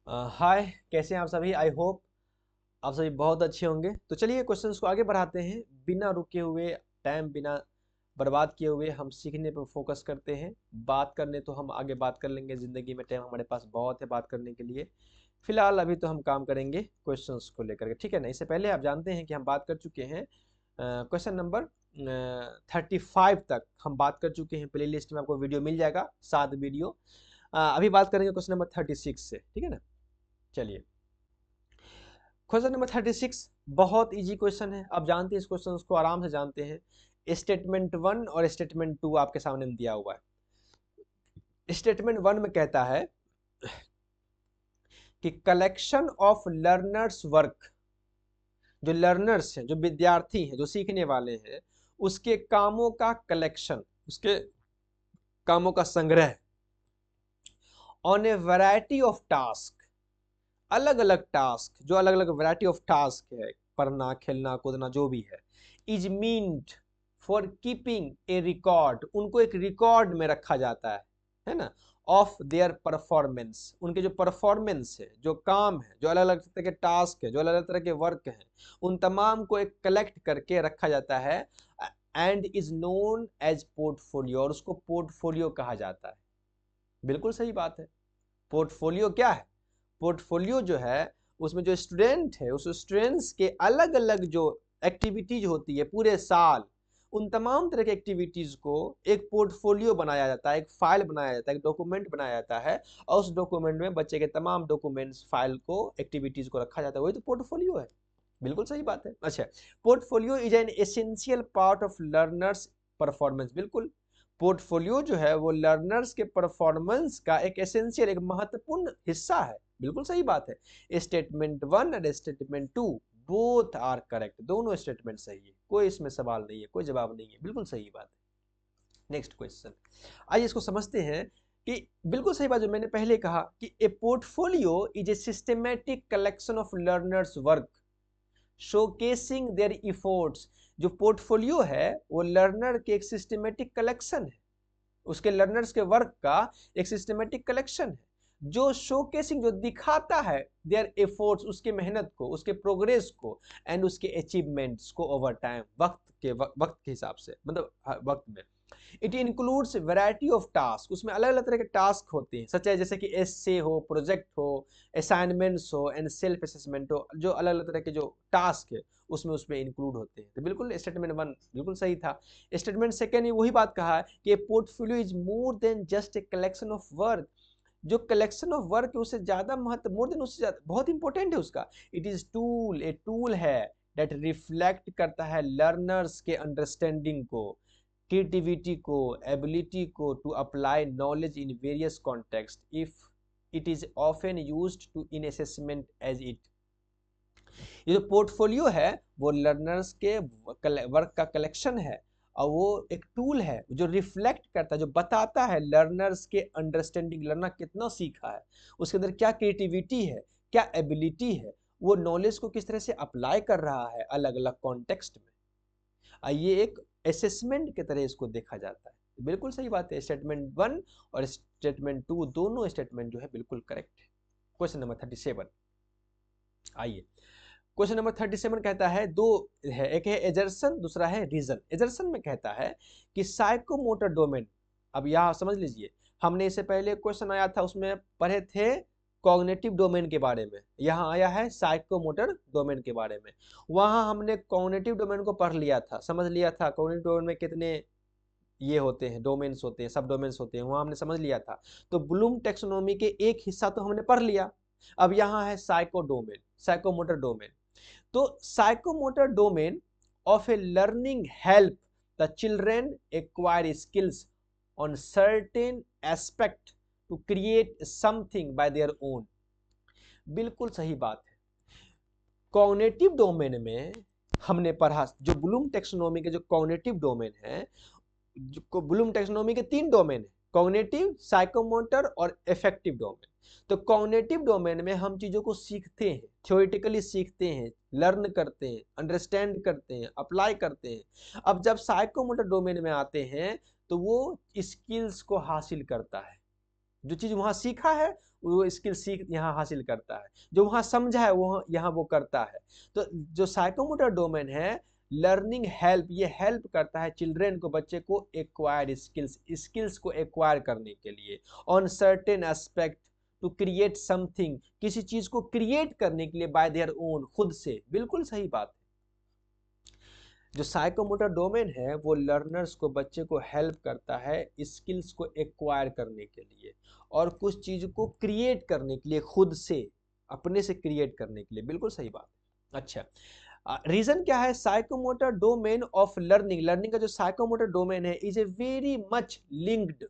हाय, कैसे हैं आप सभी। आई होप आप सभी बहुत अच्छे होंगे। तो चलिए क्वेश्चंस को आगे बढ़ाते हैं। बिना रुके हुए, टाइम बिना बर्बाद किए हुए हम सीखने पर फोकस करते हैं। बात करने तो हम आगे बात कर लेंगे, ज़िंदगी में टाइम हमारे पास बहुत है बात करने के लिए। फिलहाल अभी तो हम काम करेंगे क्वेश्चंस को लेकर के, ठीक है ना। इससे पहले आप जानते हैं कि हम बात कर चुके हैं क्वेश्चन नंबर 35 तक हम बात कर चुके हैं। प्ले लिस्ट में आपको वीडियो मिल जाएगा, 7 वीडियो। अभी बात करेंगे क्वेश्चन नंबर 36 से, ठीक है ना। चलिए, क्वेश्चन नंबर 36 बहुत इजी क्वेश्चन है। आप जानते हैं इस क्वेश्चन को, आराम से जानते हैं। स्टेटमेंट 1 और स्टेटमेंट 2 आपके सामने में दिया हुआ है। स्टेटमेंट 1 में कहता है कि कलेक्शन ऑफ लर्नर्स वर्क, जो लर्नर्स हैं, जो विद्यार्थी हैं, जो सीखने वाले हैं, उसके कामों का कलेक्शन, उसके कामों का संग्रह on A variety of task, अलग अलग टास्क, जो अलग अलग वैरायटी ऑफ टास्क है, पढ़ना खेलना कूदना जो भी है, is meant for keeping A record, उनको एक रिकॉर्ड में रखा जाता है ना, ऑफ देयर परफॉर्मेंस, उनके जो परफॉर्मेंस है, जो काम है, जो अलग अलग तरह के टास्क है, जो अलग अलग तरह के वर्क हैं, उन तमाम को एक कलेक्ट करके रखा जाता है। And is known as portfolio, और उसको पोर्टफोलियो कहा जाता है। बिल्कुल सही बात है। पोर्टफोलियो क्या है? पोर्टफोलियो जो है उसमें जो स्टूडेंट है, उस स्टूडेंट्स के अलग अलग जो एक्टिविटीज होती है पूरे साल, उन तमाम तरह की एक्टिविटीज को एक पोर्टफोलियो बनाया जाता है, एक फाइल बनाया जाता है, एक डॉक्यूमेंट बनाया जाता है, और उस डॉक्यूमेंट में बच्चे के तमाम डॉक्यूमेंट्स, फाइल को, एक्टिविटीज को रखा जाता है। वही तो पोर्टफोलियो है। बिल्कुल सही बात है। अच्छा, portfolio is an essential part of learners performance. बिल्कुल, पोर्टफोलियो जो है वो लर्नर्स के परफॉर्मेंस का एक एसेंशियल, एक महत्वपूर्ण हिस्सा है। बिल्कुल सही बात है। स्टेटमेंट 1 और स्टेटमेंट 2 बोथ आर करेक्ट, दोनों स्टेटमेंट सही है, कोई इसमें सवाल नहीं है, कोई जवाब नहीं है, बिल्कुल सही बात है। नेक्स्ट क्वेश्चन, आइए इसको समझते हैं कि बिल्कुल सही बात जो मैंने पहले कहा कि a portfolio is a systematic collection of learners work showcasing their efforts. जो पोर्टफोलियो है वो लर्नर के एक सिस्टमेटिक कलेक्शन है, उसके लर्नर्स के वर्क का एक सिस्टमेटिक कलेक्शन है, जो शोकेसिंग, जो दिखाता है देयर एफर्ट्स, उसके मेहनत को, उसके प्रोग्रेस को, एंड उसके अचीवमेंट्स को ओवर टाइम, वक्त के हिसाब से, मतलब वक्त में। It includes variety of task, उसमें अलग अलग तरह के टास्क होते हैं, सच है जैसे कि एसे हो, प्रोजेक्ट हो, असाइनमेंट्स हो, एंड सेल्फ असेसमेंट हो, जो अलग अलग तरह के जो टास्क है उसमें इंक्लूड होते हैं। तो बिल्कुल स्टेटमेंट 1 बिल्कुल सही था। स्टेटमेंट 2 ने वही बात कहा है कि portfolio is more than just a collection of work. जो कलेक्शन ऑफ वर्क है उससे ज्यादा महत्व, मोर देन, उससे ज्यादा, बहुत इंपॉर्टेंट है उसका। It is tool, a tool है दैट रिफ्लेक्ट करता है लर्नर्स के अंडरस्टैंडिंग को, क्रिएटिविटी को, एबिलिटी को to apply knowledge in various context. If it is often used to in assessment as it. ये जो पोर्टफोलियो है वो लर्नर्स के वर्क का कलेक्शन है, और वो एक टूल है जो रिफ्लेक्ट करता है, जो बताता है लर्नर्स के अंडरस्टैंडिंग, लर्नर कितना सीखा है, उसके अंदर क्या क्रिएटिविटी है, क्या एबिलिटी है, वो नॉलेज को किस तरह से अप्लाई कर रहा है अलग अलग कॉन्टेक्स्ट में। ये एक असेसमेंट की तरह इसको देखा जाता है। बिल्कुल सही बात है। स्टेटमेंट 1 और स्टेटमेंट 2 दोनों स्टेटमेंट जो है बिल्कुल करेक्ट है। क्वेश्चन नंबर 37, आइए क्वेश्चन नंबर 37 कहता है, दो है, एक है एजर्सन, दूसरा है रीजन। एजर्सन में कहता है कि साइकोमोटर डोमेन, अब यहाँ समझ लीजिए, हमने इससे पहले क्वेश्चन आया था उसमें पढ़े थे कॉग्निटिव डोमेन के बारे में, यहाँ आया है साइकोमोटर डोमेन के बारे में। वहां हमने कॉग्निटिव डोमेन को पढ़ लिया था, समझ लिया था कॉग्निटिव डोमेन में कितने ये होते हैं, डोमेन्स होते हैं, सब डोमेन्स होते हैं, वहां हमने समझ लिया था। तो ब्लूम टेक्सोनोमी के एक हिस्सा तो हमने पढ़ लिया। अब यहाँ है साइको डोमेन, साइकोमोटर डोमेन। तो psychomotor domain of a learning help the children acquire skills on certain aspect to create something by their own. बिल्कुल सही बात है। कॉग्निटिव डोमेन में हमने पढ़ा, जो ब्लूम टेक्सोनोमी के जो कॉग्निटिव डोमेन है, जो ब्लूम टेक्सोनोमी के 3 डोमेन है, कॉग्निटिव, साइकोमोटर और इफेक्टिव डोमेन। तो कॉग्निटिव डोमेन में हम चीजों को सीखते हैं, थ्योरेटिकली सीखते हैं, लर्न करते हैं, अंडरस्टैंड करते हैं, अप्लाई करते हैं। अब जब साइकोमोटर डोमेन में आते हैं तो वो स्किल्स को हासिल करता है, जो चीज वहां सीखा है वो स्किल सीख यहाँ हासिल करता है, जो वहाँ समझा है वो यहाँ वो करता है। तो जो साइकोमोटर डोमेन है, लर्निंग हेल्प, ये हेल्प करता है चिल्ड्रेन को, बच्चे को एक्वायर स्किल्स को एक्वायर करने के लिए, on certain aspect to create something, किसी चीज को क्रिएट करने के लिए बाय देयर ओन, खुद से। बिल्कुल सही बात है। जो साइकोमोटर डोमेन है वो लर्नर्स को, बच्चे को हेल्प करता है स्किल्स को एक्वायर करने के लिए और कुछ चीज को क्रिएट करने के लिए, खुद से अपने से क्रिएट करने के लिए। बिल्कुल सही बात। अच्छा, रीजन क्या है? Psychomotor domain of learning, learning का जो साइकोमोटर डोमेन है is a very much linked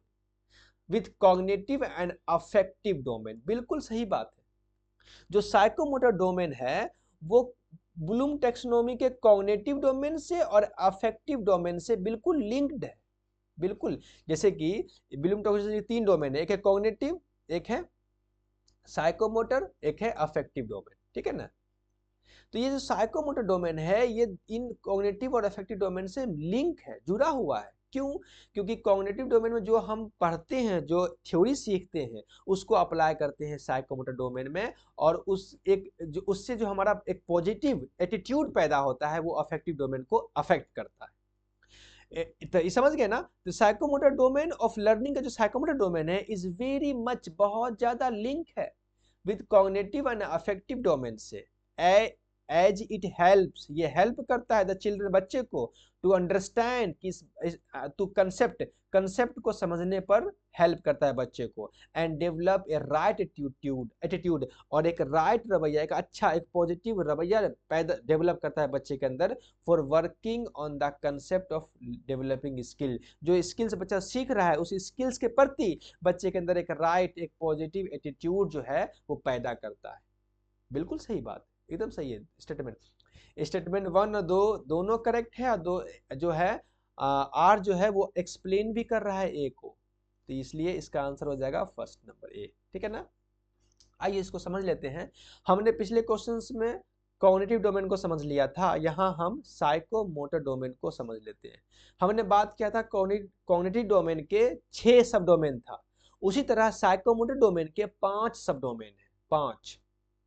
with cognitive and affective domain. बिल्कुल सही बात है। जो साइकोमोटर डोमेन है वो ब्लूम टेक्सोनोमी के कॉग्निटिव डोमेन से और अफेक्टिव डोमेन से बिल्कुल लिंक्ड है। बिल्कुल, जैसे कि ब्लूम टेक्सोनोमी 3 डोमेन है, एक है कॉग्निटिव, एक है साइकोमोटर, एक है अफेक्टिव डोमेन, ठीक है ना। तो ये जो साइकोमोटर डोमेन है ये इन कॉग्निटिव और अफेक्टिव डोमेन से लिंक है, जुड़ा हुआ है। क्यों? क्योंकि कॉग्निटिव डोमेन में जो हम पढ़ते हैं, जो थ्योरी सीखते हैं, उसको अप्लाई करते हैं साइकोमोटर डोमेन में, और उससे जो हमारा एक पॉजिटिव एटीट्यूड पैदा होता है वो अफेक्टिव डोमेन को अफेक्ट करता है। तो ये समझ गए ना। तो साइकोमोटर डोमेन ऑफ लर्निंग का जो साइकोमोटर डोमेन है इज वेरी मच, बहुत ज्यादा लिंक है with cognitive and affective domain से। एज इट हेल्प्स, ये हेल्प करता है द चिल्ड्रन, बच्चे को, टू अंडरस्टैंड, टू कंसेप्ट को समझने पर हेल्प करता है बच्चे को, and develop a right attitude, और एक राइट रवैया, एक अच्छा, एक पॉजिटिव रवैया पैदा डेवलप करता है बच्चे के अंदर, for working on the concept of developing skill. जो स्किल्स बच्चा सीख रहा है उस स्किल्स के प्रति बच्चे के अंदर एक राइट, एक पॉजिटिव एटीट्यूड जो है वो पैदा करता है। बिल्कुल सही बात, एकदम सही है स्टेटमेंट। स्टेटमेंट 1 और 2 दोनों करेक्ट है, और 2 जो है आर जो है वो एक्सप्लेन भी कर रहा है ए को, तो इसलिए इसका आंसर हो जाएगा फर्स्ट नंबर ए, ठीक है ना। आइए इसको समझ लेते हैं। हमने पिछले क्वेश्चंस में कॉग्निटिव डोमेन को समझ लिया था, यहाँ हम साइकोमोटर डोमेन को समझ लेते हैं। हमने बात किया था कॉग्निटिव डोमेन के 6 सब डोमेन था, उसी तरह साइकोमोटर डोमेन के 5 सब डोमेन है, 5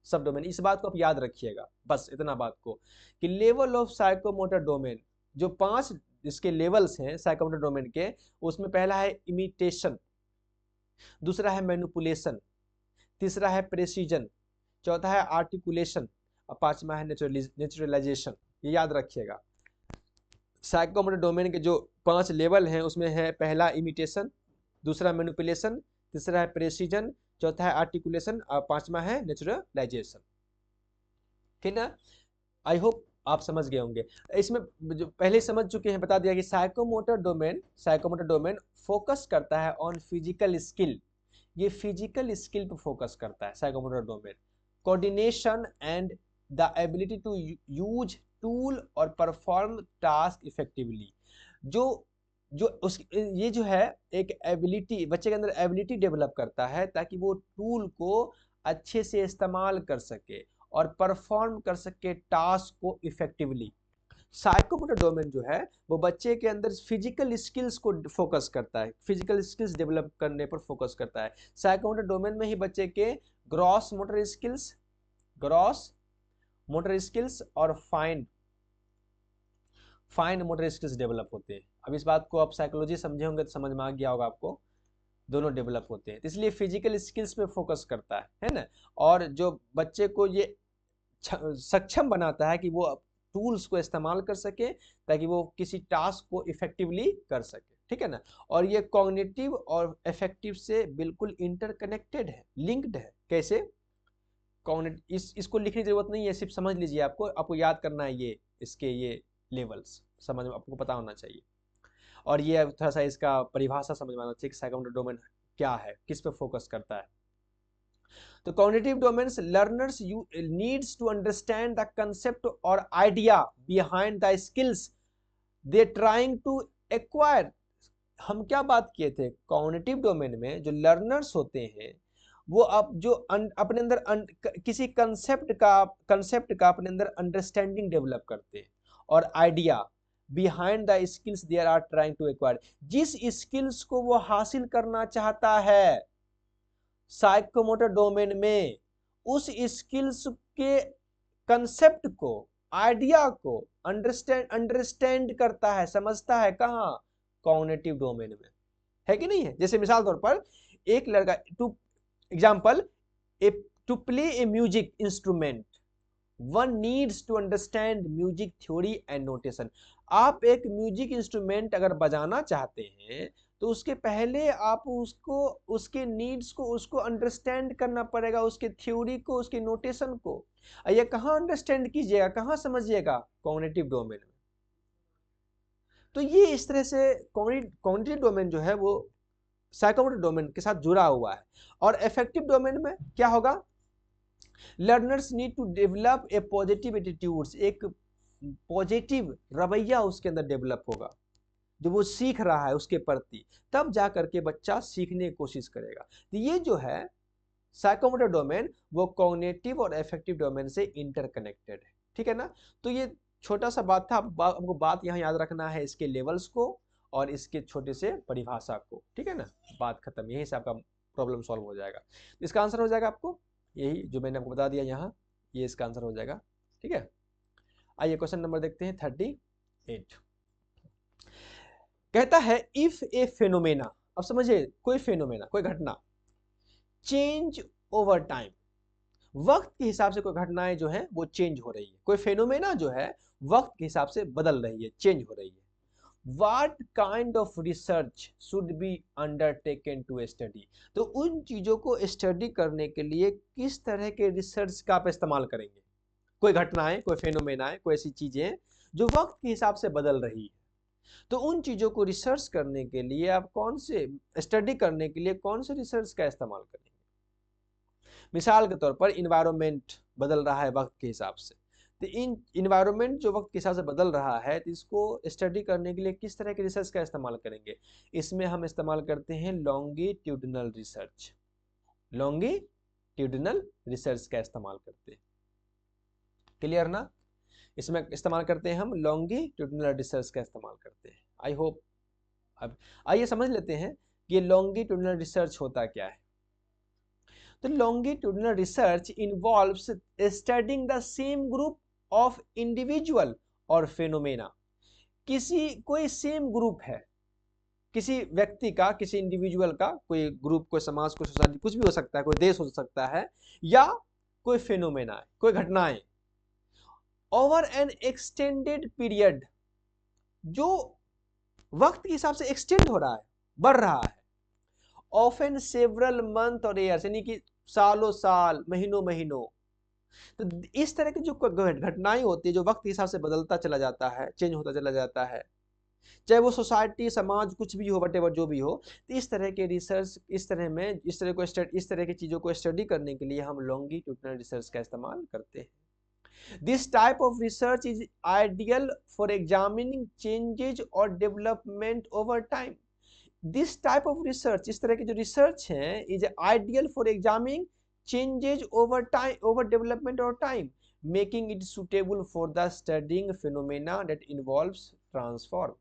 सब डोमेन। इस बात को आप याद रखिएगा, बस इतना बात को, कि लेवल ऑफ साइकोमोटर डोमेन, जो 5 इसके लेवल्स हैं साइकोमोटर डोमेन के, उसमें पहला है इमिटेशन, दूसरा है मैनिपुलेशन, तीसरा है प्रेसिजन, चौथा है आर्टिकुलेशन, और 5वां है नेचुरलाइजेशन। ये याद रखिएगा। साइकोमोटर डोमेन के जो 5 लेवल हैं उसमें है पहला इमिटेशन, दूसरा मैनिपुलेशन, तीसरा है प्रेसिजन, चौथा है आर्टिकुलेशन, और 5वां है नेचुरलाइजेशन, ठीक ना। आई होप आप समझ गए होंगे। इसमें जो पहले समझ चुके हैं, बता दिया कि साइकोमोटर डोमेन फोकस करता है ऑन फिजिकल स्किल, ये फिजिकल स्किल पर फोकस करता है psychomotor domain, coordination and the ability to use tool और परफॉर्म टास्क इफेक्टिवली। जो जो उस ये जो है एक एबिलिटी, बच्चे के अंदर एबिलिटी डेवलप करता है ताकि वो टूल को अच्छे से इस्तेमाल कर सके और परफॉर्म कर सके टास्क को इफेक्टिवली। साइकोमोटर डोमेन जो है वो बच्चे के अंदर फिजिकल स्किल्स को फोकस करता है, फिजिकल स्किल्स डेवलप करने पर फोकस करता है। साइकोमोटर डोमेन में ही बच्चे के ग्रॉस मोटर स्किल्स और फाइन मोटर स्किल्स डेवलप होते हैं। अब इस बात को आप साइकोलॉजी समझे होंगे तो समझ में आ गया होगा आपको, दोनों डेवलप होते हैं, इसलिए फिजिकल स्किल्स पे फोकस करता है ना। और जो बच्चे को ये सक्षम बनाता है कि वो टूल्स को इस्तेमाल कर सके ताकि वो किसी टास्क को इफेक्टिवली कर सके, ठीक है ना। और ये कॉग्निटिव और इफेक्टिव से बिल्कुल इंटरकनेक्टेड है, लिंक्ड है। कैसे? कॉग्निटिव, इसको लिखने की जरूरत नहीं है, सिर्फ समझ लीजिए, आपको याद करना है ये इसके ये लेवल्स समझ में आपको पता होना चाहिए, और ये थोड़ा सा इसका परिभाषा समझ में आना चाहिए कि साइकोमोटर डोमेन क्या है, किस पे फोकस करता है। तो cognitive domains learners needs to understand the concept और idea behind the skills they trying to acquire. हम क्या बात किए थे, कॉग्निटिव डोमेन में जो लर्नर्स होते हैं वो अपने अंदर किसी कंसेप्ट का अपने अंदर अंडरस्टैंडिंग डेवलप करते हैं, और idea behind the skills they are trying to acquire, जिस स्किल्स को वो हासिल करना चाहता है, साइकोमोटर डोमेन में उस स्किल्स के कंसेप्ट को, आइडिया को अंडरस्टैंड करता है, समझता है, कहाँ? कॉग्निटिव डोमेन में, है कि नहीं है? जैसे मिसाल तौर पर एक लड़का, to example, to play a music instrument one needs to understand music theory and notation. आप एक म्यूजिक इंस्ट्रूमेंट अगर बजाना चाहते हैं तो उसके पहले आप उसको, उसके नीड्स को, उसको अंडरस्टैंड करना पड़ेगा, उसके थ्योरी को, उसके नोटेशन को। ये कहाँ अंडरस्टैंड कीजिएगा, कहाँ समझिएगा? कॉग्निटिव डोमेन में। तो ये इस तरह से कॉग्निटिव डोमेन जो है वो साइकोमोटर डोमेन के साथ जुड़ा हुआ है। और अफेक्टिव डोमेन में क्या होगा? Learners need to develop a positive attitudes, एक पॉजिटिव रवैया उसके अंदर डेवलप होगा जो वो सीख रहा है उसके प्रति, तब जा करके बच्चा सीखने की कोशिश करेगा। तो ये जो है साइकोमोटर डोमेन वो कॉग्निटिव और अफेक्टिव डोमेन से इंटरकनेक्टेड है, ठीक है ना? तो ये छोटा सा बात था, आपको बात यहाँ याद रखना है, इसके लेवल्स को और इसके छोटे से परिभाषा को, ठीक है ना? बात खत्म, यहीं से आपका प्रॉब्लम सॉल्व हो जाएगा। इसका आंसर हो जाएगा आपको यही जो मैंने आपको बता दिया यहाँ, ये इसका आंसर हो जाएगा, ठीक है? आइए क्वेश्चन नंबर देखते हैं 38। कहता है इफ ए फेनोमेना, अब समझिए, कोई फेनोमेना, कोई घटना, चेंज ओवर टाइम, वक्त के हिसाब से कोई घटनाएं जो है वो चेंज हो रही है, कोई फेनोमेना जो है वक्त के हिसाब से बदल रही है, चेंज हो रही है, What kind of research should be undertaken to study? तो उन चीजों को स्टडी करने के लिए किस तरह के रिसर्च का आप इस्तेमाल करेंगे? कोई घटनाएं, कोई फेनोमेना, कोई ऐसी चीजें जो वक्त के हिसाब से बदल रही है, तो उन चीजों को रिसर्च करने के लिए आप कौन से, स्टडी करने के लिए कौन से रिसर्च का इस्तेमाल करेंगे? मिसाल के तौर पर इन्वायरमेंट बदल रहा है वक्त के हिसाब से, तो इन इन्वायरमेंट जो वक्त के हिसाब से बदल रहा है, तो इसको स्टडी करने के लिए किस तरह के रिसर्च का इस्तेमाल करेंगे? इसमें हम इस्तेमाल करते हैं लॉन्गिट्यूडनल रिसर्च, लॉन्गिट्यूडनल रिसर्च का इस्तेमाल करते हैं, क्लियर ना? इसमें इस्तेमाल करते हैं हम लॉन्गिट्यूडनल रिसर्च का इस्तेमाल करते हैं। I hope. अब आइए समझ लेते हैं कि ये लॉन्गिट्यूडनल रिसर्च होता क्या है। तो longitudinal research involves studying the same group of individual और phenomena। कोई सेम ग्रुप है, किसी व्यक्ति का, किसी इंडिविजुअल का, कोई ग्रुप, कोई समाज, कोई सोसाइटी, कुछ भी हो सकता है, कोई देश हो सकता है, या कोई फेनोमेना है, कोई घटनाएं, ओवर एन एक्सटेंडेड पीरियड, जो वक्त के हिसाब से एक्सटेंड हो रहा है, बढ़ रहा है, ऑफन सेवरल मंथ और ईयर्स, यानी कि सालों साल, महीनों महीनों। तो इस तरह की जो घटनाएं होती है जो वक्त के हिसाब से बदलता चला जाता है, चेंज होता चला जाता है, चाहे वो सोसाइटी, समाज, कुछ भी हो, वटेवर जो भी हो, तो इस तरह के रिसर्च, इस तरह की चीजों को स्टडी करने के लिए हम लॉन्गिट्यूडनल रिसर्च का इस्तेमाल करते हैं। This type of research is ideal for examining changes और development over time. This type of research, इस तरह की जो रिसर्च है, is ideal for examining changes over time, over development और time, making it suitable for the studying phenomena that involves transform.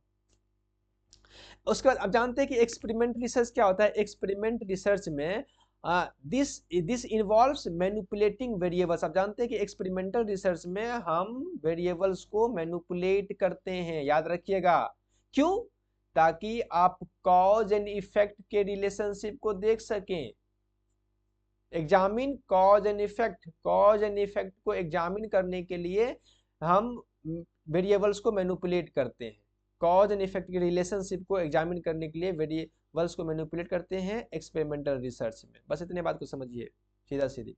उसके बाद आप जानते हैं कि एक्सपेरिमेंट रिसर्च क्या होता है? एक्सपेरिमेंट रिसर्च में दिस इन्वॉल्व्स मैनिपुलेटिंग वेरिएबल्स। आप जानते हैं कि एक्सपेरिमेंटल रिसर्च में हम वेरिएबल्स को मैनिपुलेट करते हैं, याद रखिएगा। क्यों? ताकि आप कॉज एंड इफेक्ट के रिलेशनशिप को देख सकें। Examine cause and effect, cause and effect को एग्जामिन करने के लिए हम वेरिएबल्स को मैनिपुलेट करते हैं। कॉज एंड इफेक्ट के रिलेशनशिप को एग्जामिन करने के लिए वेरिएबल्स को मैनिपुलेट करते हैं एक्सपेरिमेंटल रिसर्च में। बस इतने बात को समझिए, सीधा सीधी।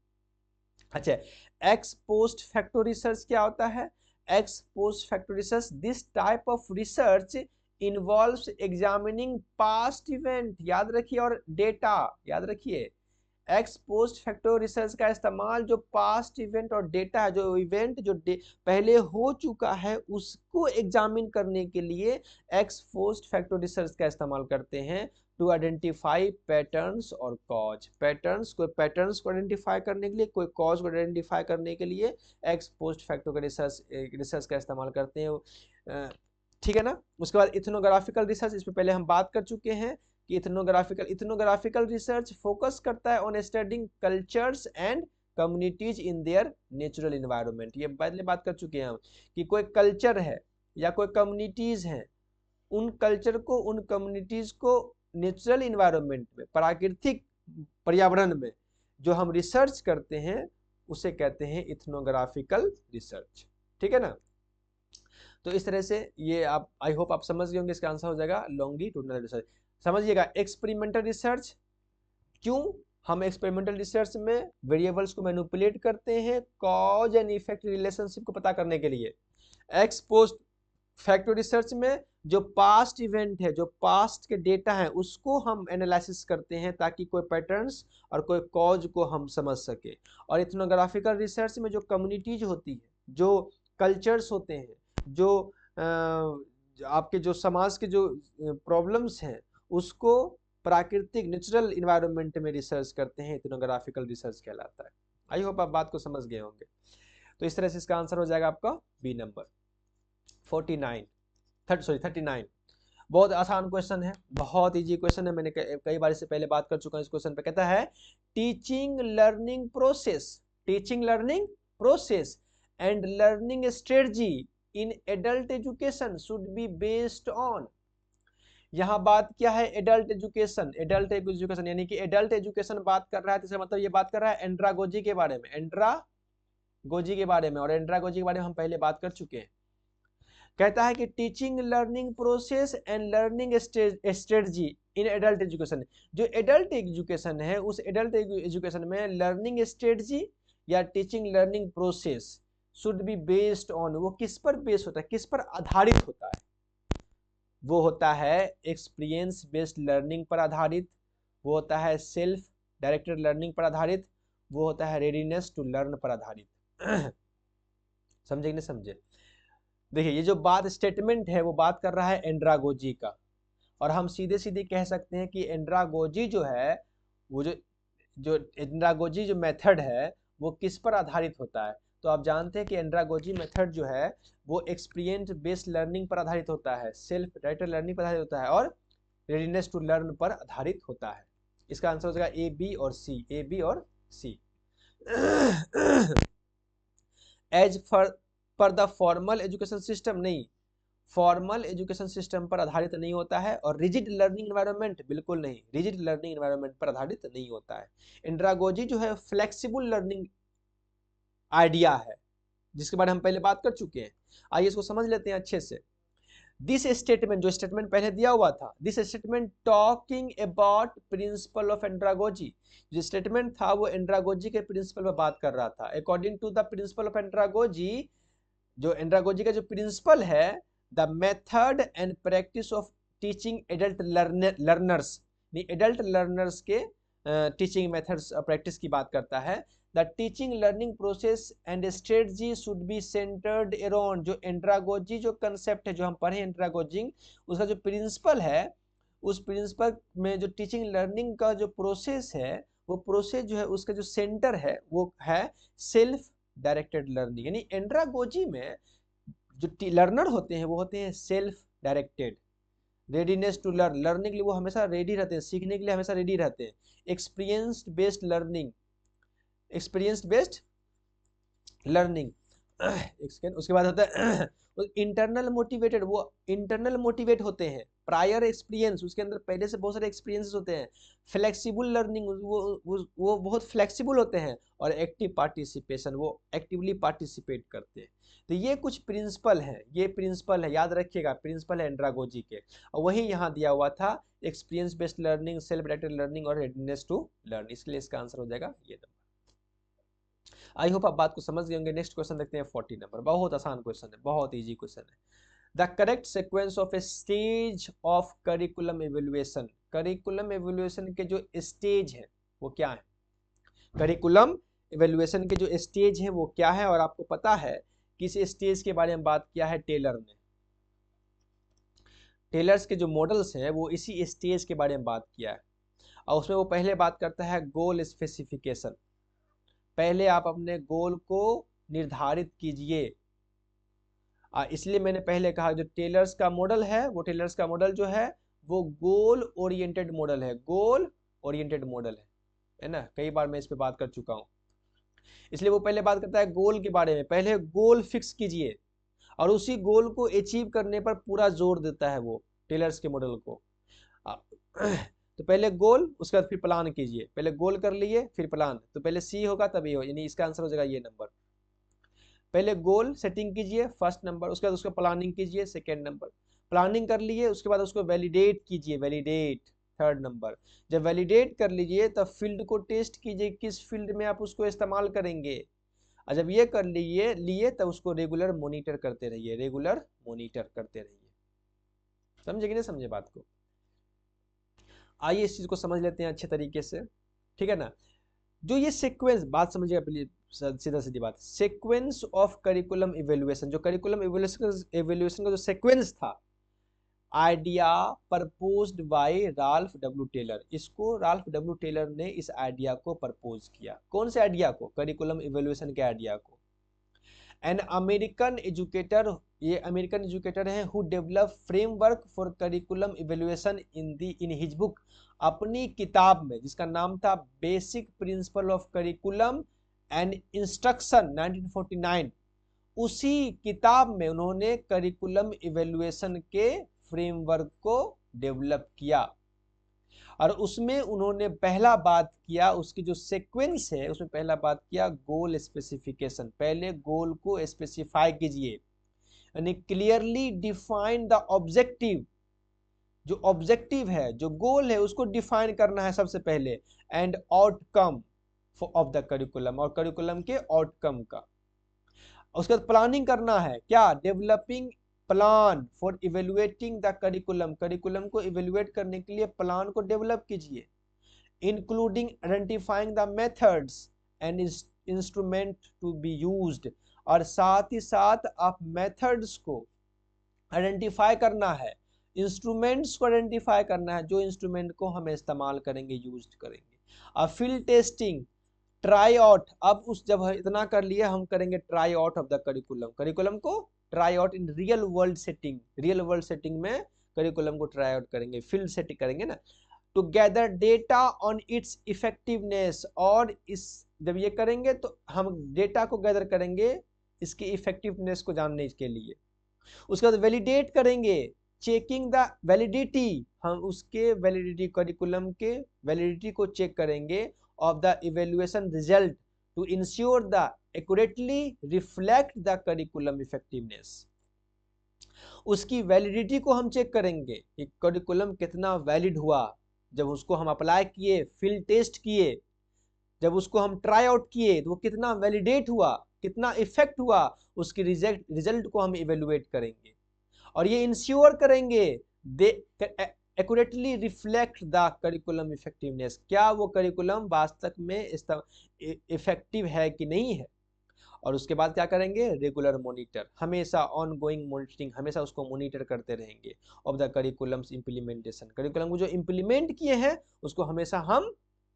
अच्छा, एक्स पोस्ट फैक्टो रिसर्च क्या होता है? X post facto research, this type of research involves examining past event, याद रखिए, और डेटा, याद रखिए। एक्स पोस्ट फैक्टो रिसर्च का इस्तेमाल जो पास्ट इवेंट और डेटा है, जो इवेंट जो पहले हो चुका है उसको एग्जामिन करने के लिए एक्स पोस्ट फैक्टो रिसर्च का इस्तेमाल करते हैं टू आइडेंटिफाई पैटर्न्स और कॉज। पैटर्न्स को आइडेंटिफाई करने के लिए, कोई कॉज को आइडेंटिफाई करने के लिए एक्स पोस्ट फैक्टो का रिसर्च का इस्तेमाल करते हैं, ठीक है ना? उसके बाद इथनोग्राफिकल रिसर्च, इस पर पहले हम बात कर चुके हैं कि इथनोग्राफिकल रिसर्च फोकस करता है on studying cultures and communities in their natural environment. ये पहले बात कर चुके हैं हम कि कोई कल्चर है या कोई कम्युनिटीज हैं, उन कल्चर को, उन कम्युनिटीज को नेचुरल इन्वायरमेंट में, प्राकृतिक पर्यावरण में जो हम रिसर्च करते हैं उसे कहते हैं इथनोग्राफिकल रिसर्च। ठीक है ना। तो इस तरह से ये आप, आई होप आप समझ गए होंगे। इसका आंसर हो जाएगा लॉन्गिट्यूडिनल रिसर्च। समझिएगा, एक्सपेरिमेंटल रिसर्च, क्यों हम एक्सपेरिमेंटल रिसर्च में वेरिएबल्स को मैनिपुलेट करते हैं कॉज एंड इफेक्ट रिलेशनशिप को पता करने के लिए। एक्स पोस्ट फैक्टर रिसर्च में जो पास्ट इवेंट है, जो पास्ट के डेटा है, उसको हम एनालिसिस करते हैं ताकि कोई पैटर्न्स और कोई कॉज को हम समझ सके। और इथनोग्राफिकल रिसर्च में जो कम्युनिटीज होती है, जो कल्चर्स होते हैं, जो आपके जो समाज के जो प्रॉब्लम्स हैं, उसको प्राकृतिक नेचुरल इन्वायरमेंट में रिसर्च करते हैं, इथनोग्राफिकल रिसर्च कहलाता है। आई होप आप बात को समझ गए होंगे। तो इस तरह से इसका आंसर हो जाएगा आपका बी नंबर 39। बहुत आसान क्वेश्चन है, बहुत इजी क्वेश्चन है। मैंने कई बार इससे पहले बात कर चुका हूं इस क्वेश्चन पे। कहता है teaching learning process and learning strategy in adult education should be based on. यहाँ बात क्या है? एडल्ट एजुकेशन यानी कि एडल्ट एजुकेशन बात कर रहा है, तो इसका मतलब ये बात कर रहा है एंड्रागोजी के बारे में, और एंड्रागोजी के बारे में हम पहले बात कर चुके हैं। कहता है कि teaching learning process and learning strategy in adult education. जो एडल्ट एजुकेशन है, उस एडल्ट एजुकेशन में लर्निंग स्ट्रेटजी या teaching learning process should be based on, वो किस पर बेस्ड होता है, किस पर आधारित होता है? वो होता है एक्सपीरियंस बेस्ड लर्निंग पर आधारित, वो होता है सेल्फ डायरेक्टेड लर्निंग पर आधारित, वो होता है रेडीनेस टू लर्न पर आधारित। समझे कि नहीं समझे? देखिए, ये जो बात स्टेटमेंट है वो बात कर रहा है एंड्रागोजी का, और हम सीधे सीधे कह सकते हैं कि एंड्रागोजी जो है, वो जो एंड्रागोजी जो मेथड है वो किस पर आधारित होता है? तो आप जानते हैं कि एंड्रागोजी मेथड जो है वो एक्सपीरियंस बेस्ड लर्निंग पर आधारित होता है, सेल्फ डायरेक्टेड लर्निंग पर आधारित होता है, और रेडीनेस टू लर्न पर आधारित होता है। इसका आंसर हो जाएगा ए बी और C. As per the formal education system, नहीं, फॉर्मल एजुकेशन सिस्टम पर आधारित नहीं होता है, और रिजिड लर्निंग एनवायरनमेंट, बिल्कुल नहीं, रिजिड लर्निंग एनवायरनमेंट पर आधारित नहीं होता है। एंड्रागोजी जो है फ्लेक्सिबल लर्निंग आइडिया है, जिसके बारे में हम पहले बात कर चुके हैं। आइए इसको समझ लेते हैं अच्छे से। दिस स्टेटमेंट, जो स्टेटमेंट पहले दिया हुआ था, this statement talking about principal of andragogy, जो स्टेटमेंट था वो एंड्रागोजी के प्रिंसिपल पर बात कर रहा था। According to the principle of andragogy, जो एंड्रागोजी का जो प्रिंसिपल है, the method and practice of teaching adult learners, adult learners के टीचिंग मेथड्स प्रैक्टिस की बात करता है। The teaching learning process and strategy should be centered around, जो एंड्रागोजी जो कंसेप्ट है, जो हम पढ़े एंड्रागोजी, उसका जो प्रिंसिपल है, उस प्रिंसिपल में जो टीचिंग लर्निंग का जो प्रोसेस है, वो प्रोसेस जो है उसका जो सेंटर है वो है सेल्फ डायरेक्टेड लर्निंग। यानी एंड्रागोजी में जो लर्नर होते हैं वो होते हैं self directed, readiness to learn, learning के लिए वो हमेशा रेडी रहते हैं, सीखने के लिए हमेशा रेडी रहते हैं। एक्सपीरियंस बेस्ड लर्निंग, उसके बाद होता है इंटरनल मोटिवेटेड, वो इंटरनल मोटिवेट होते हैं, प्रायर एक्सपीरियंस, उसके अंदर पहले से बहुत सारे एक्सपीरियंसेस होते हैं। फ्लेक्सिबल लर्निंग, वो बहुत फ्लेक्सिबल होते हैं, और एक्टिव पार्टिसिपेशन, वो एक्टिवली पार्टिसिपेट करते हैं। तो ये कुछ प्रिंसिपल है, याद रखिएगा, प्रिंसिपल है एंड्रागोजी के, और वही यहाँ दिया हुआ था, experience based learning, self directed learning और रेडीनेस टू लर्न। इसलिए इसका आंसर हो जाएगा ये नंबर। आई होप आप बात को समझ गए होंगे। नेक्स्ट क्वेश्चन देखते हैं 40 नंबर। बहुत आसान क्वेश्चन है, बहुत इजी क्वेश्चन है। The correct sequence of a stage of curriculum evaluation, curriculum evaluation के जो स्टेज है वो क्या है? करिकुलम एवेल्युएशन के जो स्टेज है वो क्या है? और आपको पता है किस स्टेज के बारे में बात किया है टेलर ने? टेलर्स के जो मॉडल्स हैं वो इसी स्टेज के बारे में बात किया है, और उसमें वो पहले बात करता है गोल स्पेसिफिकेशन। पहले आप अपने गोल को निर्धारित कीजिए, इसलिए मैंने पहले कहा जो टेलर्स का मॉडल है, वो टेलर्स का मॉडल जो है वो गोल ओरिएंटेड मॉडल है, गोल ओरिएंटेड मॉडल है ना। कई बार मैं इस पे बात कर चुका हूं, इसलिए वो पहले बात करता है गोल के बारे में। पहले गोल फिक्स कीजिए और उसी गोल को अचीव करने पर पूरा जोर देता है वो टेलर्स के मॉडल को। तो पहले गोल, उसके बाद फिर प्लान कीजिए। पहले गोल कर लिए फिर प्लान, तो पहले सी होगा तभी हो, यानी इसका आंसर हो जाएगा ये नंबर। पहले गोल सेटिंग कीजिए फर्स्ट नंबर, उसके बाद उसका प्लानिंग कीजिए सेकेंड नंबर, प्लानिंग कर लिए उसके बाद उसको वैलिडेट कीजिए, वैलिडेट थर्ड नंबर। जब वैलिडेट कर लीजिए तब फील्ड को टेस्ट कीजिए किस फील्ड में आप उसको इस्तेमाल करेंगे, और जब ये कर लिए तब उसको रेगुलर मॉनिटर करते रहिए, रेगुलर मॉनिटर करते रहिए। समझे कि नहीं समझे बात को? आइए इस चीज को समझ लेते हैं अच्छे तरीके से, ठीक है ना। जो ये सीक्वेंस, बात समझिएगा प्लीज, सीधा सीधी बात, सीक्वेंस ऑफ करिकुलम इवेल्युएशन, जो करिकुलम इवेल्युएशन का जो सीक्वेंस था, idea proposed by Ralph W Tyler, इसको राल्फ डब्ल्यू टेलर ने इस आइडिया को प्रपोज किया। कौन से आइडिया को? करिकुलम इवेल्युएशन के आइडिया को। एन अमेरिकन एजुकेटर, ये अमेरिकन एजुकेटर हैं, who develop framework for curriculum evaluation in his book, अपनी किताब में जिसका नाम था basic principle of curriculum and instruction 1949, उसी किताब में उन्होंने करिकुलम इवेल्युएशन के फ्रेमवर्क को डेवलप किया। और उसमें उन्होंने पहला बात किया, उसकी जो सीक्वेंस है उसमें पहला बात किया गोल स्पेसिफिकेशन। पहले गोल को स्पेसिफाई कीजिए, यानी क्लियरली डिफाइन द ऑब्जेक्टिव, जो ऑब्जेक्टिव है जो गोल है उसको डिफाइन करना है सबसे पहले, and outcome of the curriculum, और करिकुलम के आउटकम का। उसके बाद प्लानिंग करना है, क्या? Developing plan for evaluating the curriculum, curriculum को इवेल्युएट करने के लिए प्लान को डेवलप कीजिए, including identifying the methods and instrument to be used, और साथ ही साथ आप मेथड्स को आइडेंटिफाई करना है, इंस्ट्रूमेंट्स को आइडेंटिफाई करना है, जो इंस्ट्रूमेंट को हम इस्तेमाल करेंगे, यूज करेंगे। अब फील्ड टेस्टिंग, ट्राई आउट, अब उस जब इतना कर लिया हम करेंगे try out of the curriculum, curriculum को try out in real world setting, real world setting में करिकुलम को ट्राई आउट करेंगे, फील्ड सेटिंग करेंगे ना। To gather data on its effectiveness, और इस जब ये करेंगे तो हम डेटा को गैदर करेंगे इसकी इफेक्टिवनेस को जानने के लिए। उसके बाद वैलिडेट करेंगे, चेकिंग द वैलिडिटी, हम उसके वैलिडिटी, करिकुलम के वैलिडिटी को चेक करेंगे of the evaluation result to ensure the accurately reflect the curriculum effectiveness, उसकी वैलिडिटी को हम चेक करेंगे कि करिकुलम कितना वैलिड हुआ। जब उसको हम अप्लाई किए, फील्ड टेस्ट किए, जब उसको हम ट्राई आउट किए तो वो कितना वैलिडेट हुआ, कितना इफेक्ट हुआ, उसकी रिजल्ट को हम इवेल्युएट करेंगे। और ये इंश्योर करेंगे accurately reflect the curriculum effectiveness, क्या वो करिकुलम वास्तव में इफेक्टिव है कि नहीं है। और उसके बाद क्या करेंगे? रेगुलर मॉनिटर, हमेशा ऑन गोइंग मॉनिटरिंग, हमेशा उसको मॉनिटर करते रहेंगे of the curriculums implementation, curriculum को जो इम्प्लीमेंट किए हैं उसको हमेशा हम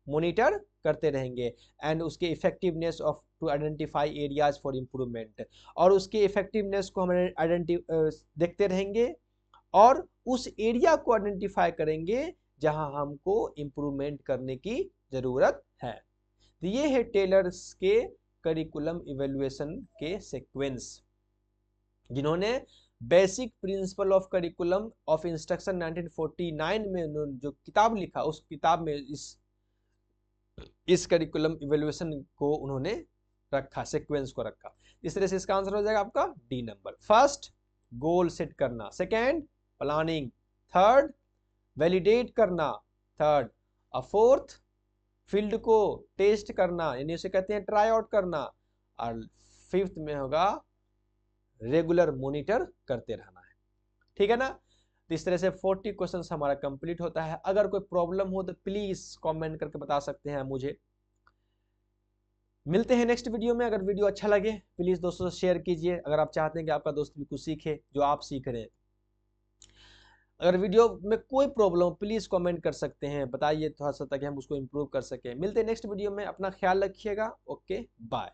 मॉनिटर करते रहेंगे, एंड उसके effectiveness of to identify areas for improvement, और उसके इफेक्टिवनेस को हम देखते रहेंगे और उस एरिया को आइडेंटिफाई करेंगे जहां हमको इंप्रूवमेंट करने की जरूरत है। तो ये है टेलर्स के करिकुलम इवेल्युएशन के सीक्वेंस, जिन्होंने basic principle of curriculum of instruction 1949 में जो किताब लिखा, उस किताब में इस करिकुलम इवेल्युएशन को उन्होंने रखा, सीक्वेंस को रखा। इस तरह से इसका आंसर हो जाएगा आपका D number. First, goal set करना, सेकेंड प्लानिंग, थर्ड वैलिडेट करना, थर्ड, और फोर्थ फील्ड को टेस्ट करना, यानी उसे कहते हैं ट्राई आउट करना, और फिफ्थ में होगा रेगुलर मॉनिटर करते रहना है। ठीक है ना। तो इस तरह से 40 क्वेश्चन हमारा कंप्लीट होता है। अगर कोई प्रॉब्लम हो तो प्लीज कमेंट करके बता सकते हैं मुझे। मिलते हैं नेक्स्ट वीडियो में। अगर वीडियो अच्छा लगे प्लीज दोस्तों से शेयर कीजिए, अगर आप चाहते हैं कि आपका दोस्त भी कुछ सीखे जो आप सीख रहे हैं। अगर वीडियो में कोई प्रॉब्लम प्लीज कमेंट कर सकते हैं, बताइए थोड़ा सा ताकि हम उसको इम्प्रूव कर सकें। मिलते हैं नेक्स्ट वीडियो में, अपना ख्याल रखिएगा। Okay, bye.